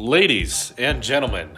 Ladies and gentlemen,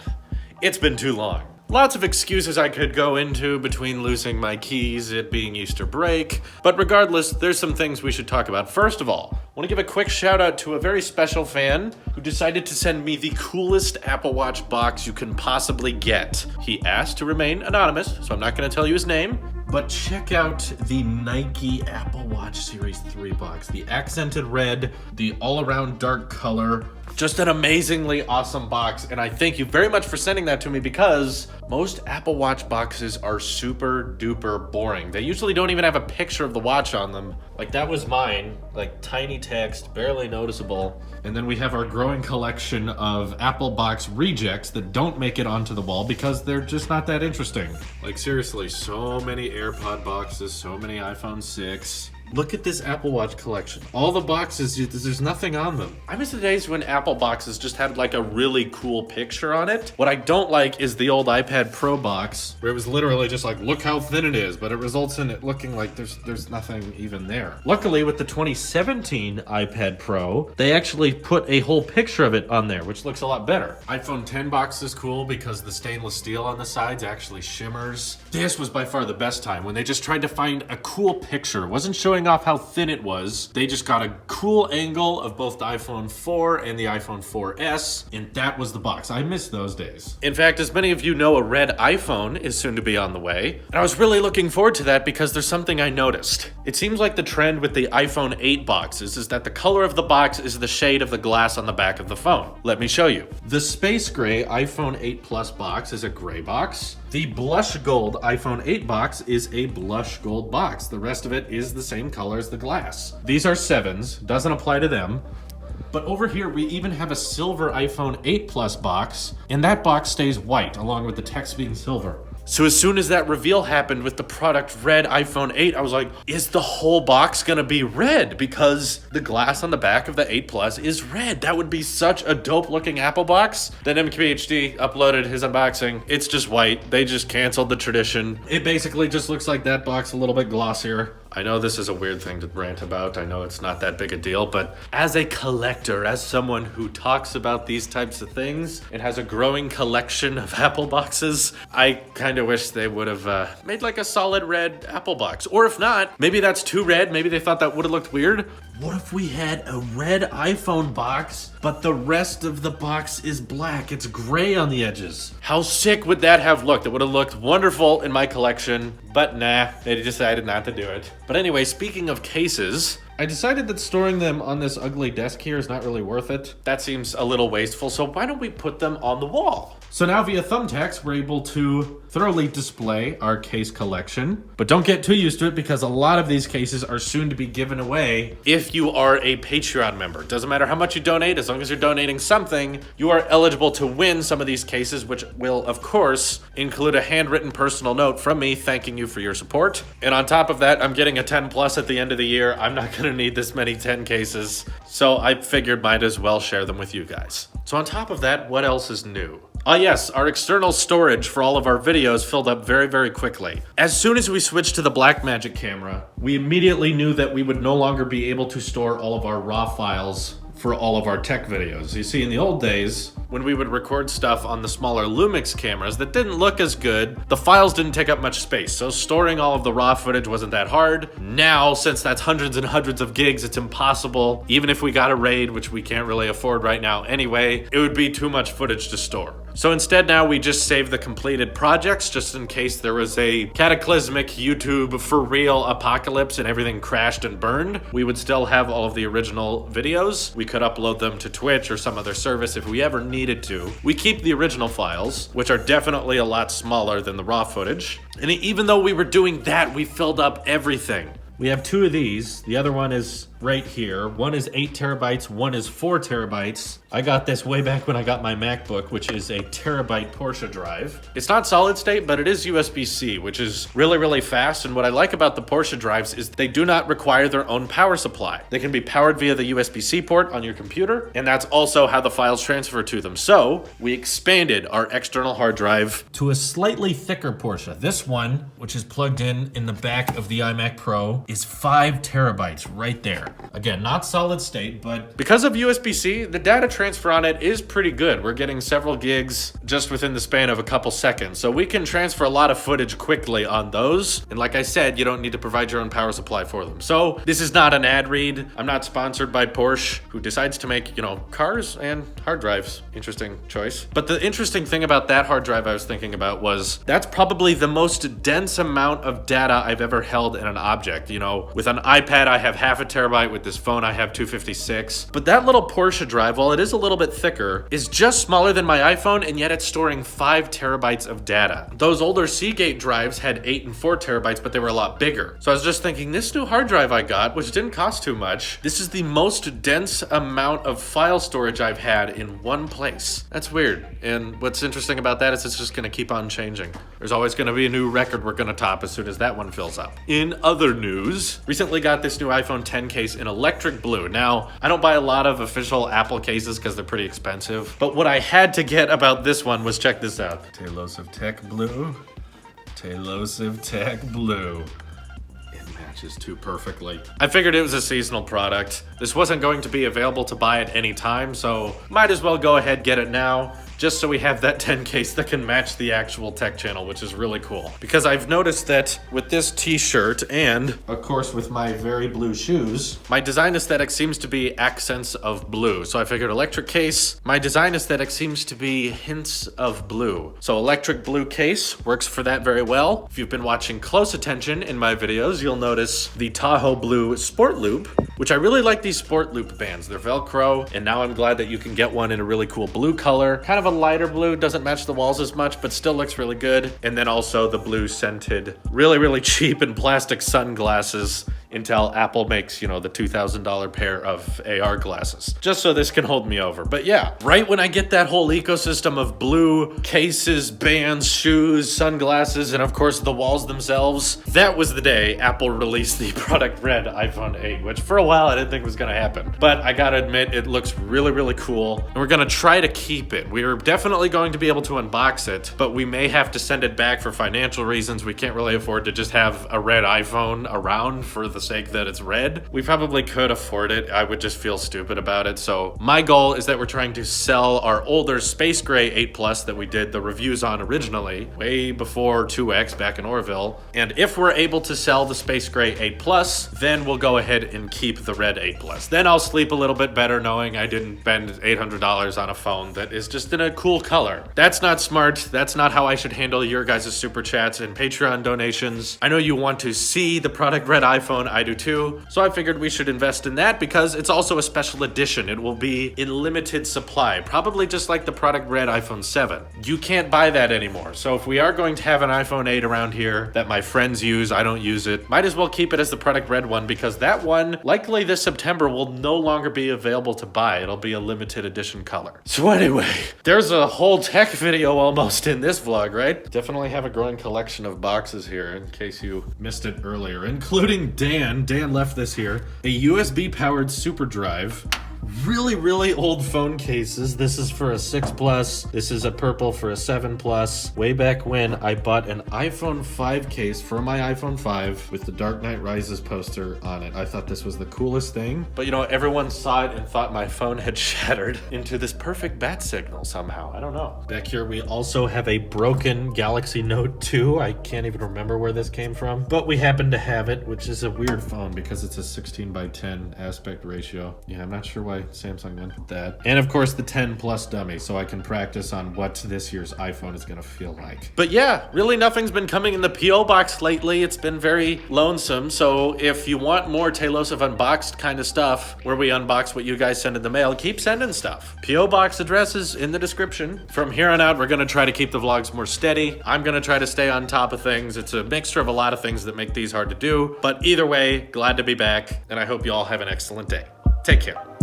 it's been too long. Lots of excuses I could go into between losing my keys, it being Easter break, but regardless, there's some things we should talk about. First of all, I want to give a quick shout out to a very special fan who decided to send me the coolest Apple Watch box you can possibly get. He asked to remain anonymous, so I'm not going to tell you his name, but check out the Nike Apple Watch Series 3 box. The accented red, the all-around dark color, just an amazingly awesome box, and I thank you very much for sending that to me because most Apple Watch boxes are super duper boring. They usually don't even have a picture of the watch on them. Like that was mine, like tiny text, barely noticeable. And then we have our growing collection of Apple box rejects that don't make it onto the wall because they're just not that interesting. Like seriously, so many AirPod boxes, so many iPhone 6. Look at this Apple Watch collection. All the boxes, there's nothing on them. I miss the days when Apple boxes just had like a really cool picture on it. What I don't like is the old iPad Pro box, where it was literally just like, look how thin it is, but it results in it looking like there's nothing even there. Luckily, with the 2017 iPad Pro, they actually put a whole picture of it on there, which looks a lot better. iPhone 10 box is cool because the stainless steel on the sides actually shimmers. This was by far the best time when they just tried to find a cool picture. It wasn't showing off how thin it was. They just got a cool angle of both the iPhone 4 and the iPhone 4S, and that was the box. I miss those days. In fact, as many of you know, a red iPhone is soon to be on the way, and I was really looking forward to that because there's something I noticed. It seems like the trend with the iPhone 8 boxes is that the color of the box is the shade of the glass on the back of the phone. Let me show you. The space gray iPhone 8 Plus box is a gray box. The blush gold iPhone 8 box is a blush gold box. The rest of it is the same color as the glass. These are 7s, doesn't apply to them. But over here, we even have a silver iPhone 8 Plus box, and that box stays white, along with the text being silver. So as soon as that reveal happened with the product red iPhone 8, I was like, is the whole box gonna be red? Because the glass on the back of the 8 Plus is red. That would be such a dope looking Apple box. Then MKBHD uploaded his unboxing. It's just white. They just canceled the tradition. It basically just looks like that box, a little bit glossier. I know this is a weird thing to rant about. I know it's not that big a deal, but as a collector, as someone who talks about these types of things and has a growing collection of Apple boxes, I kind of wish they would have made like a solid red Apple box. Or if not, maybe that's too red. Maybe they thought that would have looked weird. What if we had a red iPhone box, but the rest of the box is black? It's gray on the edges. How sick would that have looked? It would have looked wonderful in my collection, but nah, they decided not to do it. But anyway, speaking of cases, I decided that storing them on this ugly desk here is not really worth it. That seems a little wasteful, so why don't we put them on the wall? So now via thumbtacks, we're able to thoroughly display our case collection. But don't get too used to it because a lot of these cases are soon to be given away if you are a Patreon member. Doesn't matter how much you donate, as long as you're donating something, you are eligible to win some of these cases, which will, of course, include a handwritten personal note from me thanking you for your support. And on top of that, I'm getting a 10 plus at the end of the year. I'm not gonna need this many 10 cases, so I figured might as well share them with you guys. So on top of that, what else is new? Yes, our external storage for all of our videos filled up very, very quickly. As soon as we switched to the Blackmagic camera, we immediately knew that we would no longer be able to store all of our RAW files for all of our tech videos. You see, in the old days, when we would record stuff on the smaller Lumix cameras that didn't look as good, the files didn't take up much space, so storing all of the raw footage wasn't that hard. Now, since that's hundreds and hundreds of gigs, it's impossible. Even if we got a RAID, which we can't really afford right now anyway, it would be too much footage to store. So instead now we just save the completed projects just in case there was a cataclysmic YouTube for real apocalypse and everything crashed and burned. We would still have all of the original videos. We could upload them to Twitch or some other service if we ever needed to. We keep the original files, which are definitely a lot smaller than the raw footage. And even though we were doing that, we filled up everything. We have 2 of these. The other one is right here. One is 8 terabytes, one is 4 terabytes. I got this way back when I got my MacBook, which is a terabyte Porsche drive. It's not solid state, but it is USB-C, which is really, really fast. And what I like about the Porsche drives is they do not require their own power supply. They can be powered via the USB-C port on your computer, and that's also how the files transfer to them. So we expanded our external hard drive to a slightly thicker Porsche. This one, which is plugged in the back of the iMac Pro, is 5 terabytes right there. Again, not solid state, but because of USB-C, the data transfer on it is pretty good. We're getting several gigs just within the span of a couple seconds. So we can transfer a lot of footage quickly on those. And like I said, you don't need to provide your own power supply for them. So this is not an ad read. I'm not sponsored by Porsche, who decides to make, cars and hard drives. Interesting choice. But the interesting thing about that hard drive I was thinking about was that's probably the most dense amount of data I've ever held in an object. With an iPad, I have 0.5 terabyte. With this phone, I have 256. But that little Porsche drive, while it is a little bit thicker, is just smaller than my iPhone, and yet it's storing 5 terabytes of data. Those older Seagate drives had 8 and 4 terabytes, but they were a lot bigger. So I was just thinking, this new hard drive I got, which didn't cost too much, this is the most dense amount of file storage I've had in one place. That's weird. And what's interesting about that is it's just gonna keep on changing. There's always gonna be a new record we're gonna top as soon as that one fills up. In other news, recently got this new iPhone 10 case in electric blue. Now, I don't buy a lot of official Apple cases because they're pretty expensive, but what I had to get about this one was, check this out. Tailosive Tech Blue. Tailosive Tech Blue. It matches too perfectly. I figured it was a seasonal product. This wasn't going to be available to buy at any time, so might as well go ahead, get it now, just so we have that 10 case that can match the actual tech channel, which is really cool. Because I've noticed that with this t-shirt and, of course, with my very blue shoes, my design aesthetic seems to be accents of blue. So I figured electric case, my design aesthetic seems to be hints of blue. So electric blue case works for that very well. If you've been watching close attention in my videos, you'll notice the Tahoe blue sport loop, which I really like these sport loop bands. They're Velcro, and now I'm glad that you can get one in a really cool blue color. Kind of a lighter blue, doesn't match the walls as much, but still looks really good. And then also the blue scented, really cheap and plastic sunglasses until Apple makes, the $2,000 pair of AR glasses, just so this can hold me over. But yeah, right when I get that whole ecosystem of blue cases, bands, shoes, sunglasses, and of course the walls themselves, that was the day Apple released the product red iPhone 8, which for a while I didn't think was gonna happen. But I gotta admit, it looks really cool, and we're gonna try to keep it. We're definitely going to be able to unbox it, but we may have to send it back for financial reasons. We can't really afford to just have a red iPhone around for the sake that it's red. We probably could afford it. I would just feel stupid about it. So my goal is that we're trying to sell our older Space Gray 8 Plus that we did the reviews on originally, way before 2X back in Orville. And if we're able to sell the Space Gray 8 Plus, then we'll go ahead and keep the red 8 Plus. Then I'll sleep a little bit better knowing I didn't spend $800 on a phone that is just in a cool color. That's not smart. That's not how I should handle your guys' super chats and Patreon donations. I know you want to see the product red iPhone. I do too. So I figured we should invest in that because it's also a special edition. It will be in limited supply, probably just like the product red iPhone 7. You can't buy that anymore. So if we are going to have an iPhone 8 around here that my friends use, I don't use it, might as well keep it as the product red one because that one, likely this September, will no longer be available to buy. It'll be a limited edition color. So anyway, there's a whole tech video almost in this vlog, right? Definitely have a growing collection of boxes here in case you missed it earlier, including Dan. Dan left this here. A USB powered super drive. Really old phone cases. This is for a 6 Plus. This is a purple for a 7 Plus. Way back when I bought an iPhone 5 case for my iPhone 5 with the Dark Knight Rises poster on it. I thought this was the coolest thing. But everyone saw it and thought my phone had shattered into this perfect bat signal somehow. I don't know. Back here we also have a broken Galaxy Note 2. I can't even remember where this came from, but we happen to have it, which is a weird phone because it's a 16:10 aspect ratio. Yeah, I'm not sure why Samsung went with that. And of course the 10 Plus dummy, so I can practice on what this year's iPhone is gonna feel like. But yeah, really nothing's been coming in the P.O. box lately. It's been very lonesome. So if you want more Tailosive Unboxed kind of stuff, where we unbox what you guys send in the mail, keep sending stuff. P.O. box address is in the description. From here on out, we're gonna try to keep the vlogs more steady. I'm gonna try to stay on top of things. It's a mixture of a lot of things that make these hard to do. But either way, glad to be back, and I hope you all have an excellent day. Take care.